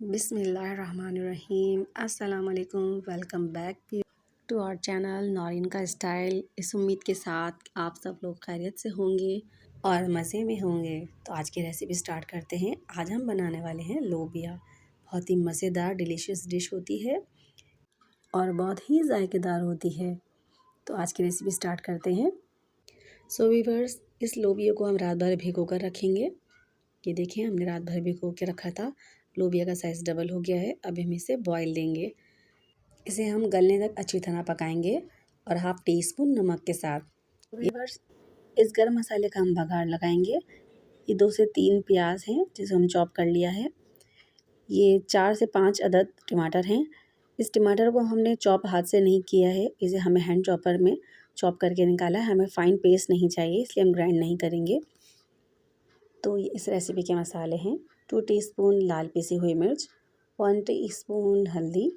बिस्मिल्लाहिर्रहमानिर्रहीम। अस्सलाम वालेकुम। Welcome back to our channel Naureen का स्टाइल। इस उम्मीद के साथ आप सब लोग खैरियत से होंगे और मज़े में होंगे। तो आज की रेसिपी स्टार्ट करते हैं। आज हम बनाने वाले हैं लोबिया। बहुत ही मज़ेदार डिलीशियस डिश होती है और बहुत ही जायकेदार होती है। तो आज की रेसिपी स्टार्ट करते हैं। सो वीवर्स, इस लोबिया को हम रात भर भिगो कर रखेंगे। ये देखिए, हमने रात भर भिगो के रखा था। लोबिया का साइज़ डबल हो गया है। अब हम इसे बॉईल देंगे। इसे हम गलने तक अच्छी तरह पकाएंगे और हाफ़ टी स्पून नमक के साथ। वीवर्स, इस गरम मसाले का हम बघार लगाएंगे। ये 2 से 3 प्याज हैं जिसे हम चॉप कर लिया है। ये 4 से 5 अदद टमाटर हैं। इस टमाटर को हमने चॉप हाथ से नहीं किया है, इसे हमें हैंड चॉपर में चॉप करके निकाला है। हमें फ़ाइन पेस्ट नहीं चाहिए, इसलिए हम ग्राइंड नहीं करेंगे। तो ये इस रेसिपी के मसाले हैं: 2 टीस्पून लाल पिसी हुई मिर्च, 1 टीस्पून हल्दी,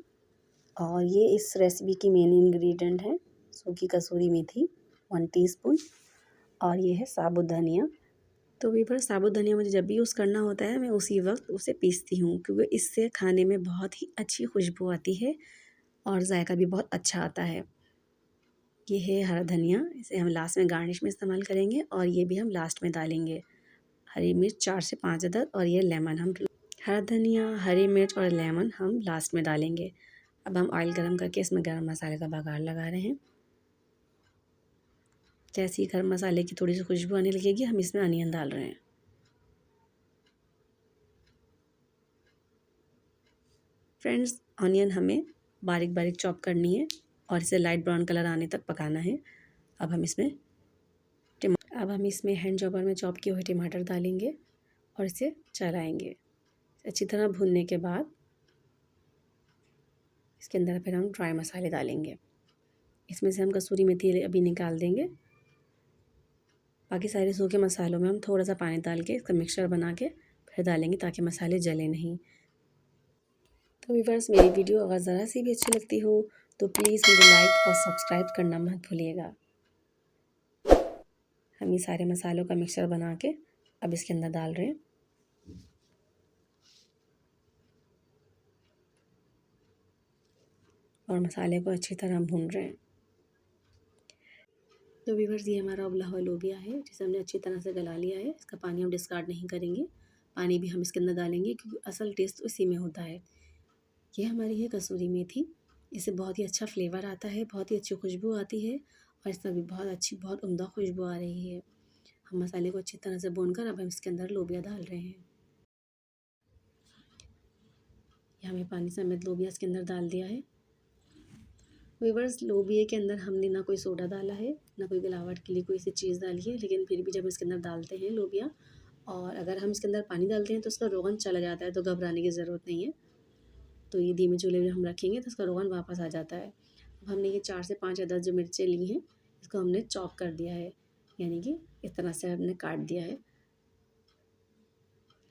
और ये इस रेसिपी की मेन इंग्रेडिएंट है सूखी कसूरी मेथी 1 टीस्पून, और ये है साबुत धनिया। तो वीवर, साबुत धनिया मुझे जब भी यूज़ करना होता है मैं उसी वक्त उसे पीसती हूँ, क्योंकि इससे खाने में बहुत ही अच्छी खुशबू आती है और जायका भी बहुत अच्छा आता है। ये है हरा धनिया, इसे हम लास्ट में गार्निश में इस्तेमाल करेंगे और ये भी हम लास्ट में डालेंगे। हरी मिर्च 4 से 5 अदद, और ये लेमन हम हरा धनिया, हरी मिर्च और लेमन हम लास्ट में डालेंगे। अब हम ऑयल गरम करके इसमें गरम मसाले का बघार लगा रहे हैं। जैसे ही गरम मसाले की थोड़ी सी खुशबू आने लगेगी, हम इसमें अनियन डाल रहे हैं। फ्रेंड्स, ऑनियन हमें बारीक बारीक चॉप करनी है और इसे लाइट ब्राउन कलर आने तक पकाना है। अब हम इसमें हैंड चॉपर में चॉप किए हुए टमाटर डालेंगे और इसे चलाएंगे। अच्छी तरह भूनने के बाद इसके अंदर फिर हम ड्राई मसाले डालेंगे। इसमें से हम कसूरी मेथी अभी निकाल देंगे। बाकी सारे सूखे मसालों में हम थोड़ा सा पानी डाल के इसका मिक्सचर बना के फिर डालेंगे, ताकि मसाले जले नहीं। तो व्यूअर्स, मेरी वीडियो अगर ज़रा सी भी अच्छी लगती हो तो प्लीज़ मुझे लाइक और सब्सक्राइब करना मत भूलिएगा। हम ये सारे मसालों का मिक्सचर बना के अब इसके अंदर डाल रहे हैं और मसाले को अच्छी तरह भून रहे हैं। तो व्यूअर्स, ये हमारा उबला हुआ लोबिया है जिसे हमने अच्छी तरह से गला लिया है। इसका पानी हम डिस्कार्ड नहीं करेंगे, पानी भी हम इसके अंदर डालेंगे क्योंकि असल टेस्ट तो इसी में होता है। ये हमारी है कसूरी मेथी, इससे बहुत ही अच्छा फ्लेवर आता है, बहुत ही अच्छी खुशबू आती है और इसमें भी बहुत अच्छी, बहुत उम्दा खुशबू आ रही है। हम मसाले को अच्छी तरह से भूनकर अब हम इसके अंदर लोबिया डाल रहे हैं। ये हमें पानी समेत लोबिया इसके अंदर डाल दिया है। व्यूअर्स, लोबिया के अंदर हमने ना कोई सोडा डाला है, ना कोई गलावट के लिए कोई सी चीज़ डाली है, लेकिन फिर भी जब इसके अंदर डालते हैं लोबिया, और अगर हम इसके अंदर पानी डालते हैं तो उसका रोगन चला जाता है, तो घबराने की ज़रूरत नहीं है। तो ये धीमे चूल्हे में हम रखेंगे तो इसका रोगन वापस आ जाता है। अब हमने ये 4 से 5 अदद जो मिर्चें ली हैं, इसको हमने चॉप कर दिया है, यानी कि इस तरह से हमने काट दिया है।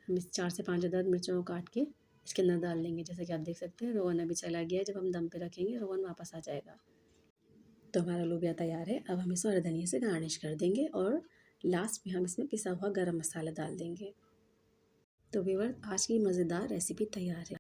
हम इस 4 से 5 अदद मिर्चों को काट के इसके अंदर डाल देंगे। जैसे कि आप देख सकते हैं, रोगन अभी चला गया है। जब हम दम पे रखेंगे रोगन वापस आ जाएगा। तो हमारा लोबिया तैयार है। अब हम इसे हरे धनिया से गार्निश कर देंगे और लास्ट में हम इसमें पिसा हुआ गरम मसाला डाल देंगे। तो व्यूअर्स, आज की मज़ेदार रेसिपी तैयार है।